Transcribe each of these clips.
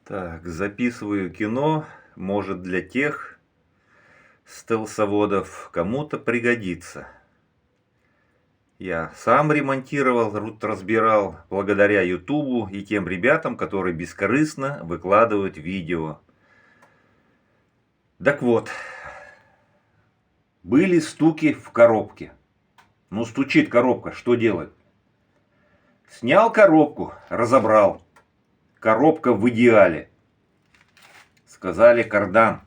Так, записываю кино, может для тех стелсоводов кому-то пригодится. Я сам ремонтировал, разбирал благодаря Ютубу и тем ребятам, которые бескорыстно выкладывают видео. Так вот, были стуки в коробке. Ну, стучит коробка, что делать? Снял коробку, разобрал. Коробка в идеале. Сказали кардан.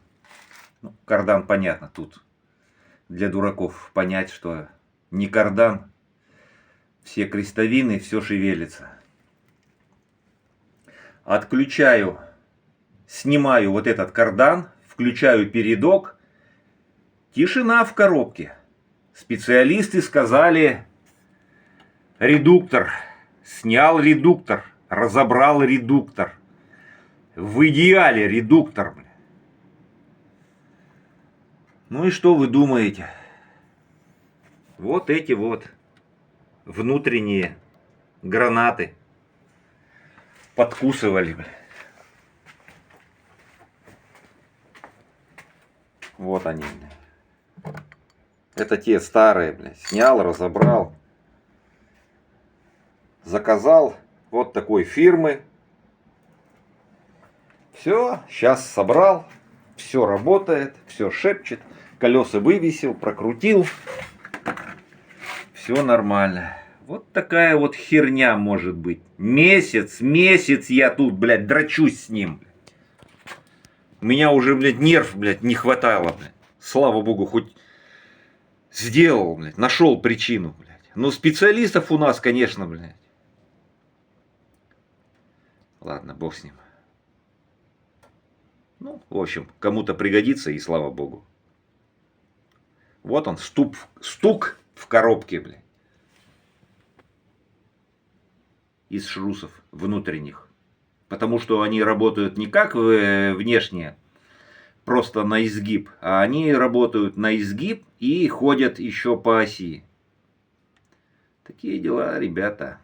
Ну, кардан понятно, тут для дураков понять, что не кардан. Все крестовины, все шевелится. Отключаю, снимаю вот этот кардан, включаю передок. Тишина в коробке. Специалисты сказали: редуктор. Снял редуктор, разобрал редуктор. В идеале редуктор. Ну и что вы думаете? Вот эти вот внутренние гранаты подкусывали. Вот они. Это те старые, блядь. Снял, разобрал. Заказал вот такой фирмы. Все, сейчас собрал. Все работает, все шепчет. Колеса вывесил, прокрутил. Все нормально. Вот такая вот херня может быть. Месяц я тут, блядь, драчусь с ним. У меня уже, блядь, нерв, блядь, не хватало, блядь. Слава богу, хоть сделал, блядь, нашел причину, блядь. Но специалистов у нас, конечно, блядь. Ладно, бог с ним. Ну, в общем, кому-то пригодится, и слава богу. Вот он, стук в коробке, блядь. Из шрусов внутренних. Потому что они работают не как внешне, просто на изгиб, а они работают на изгиб и ходят еще по оси. Такие дела, ребята.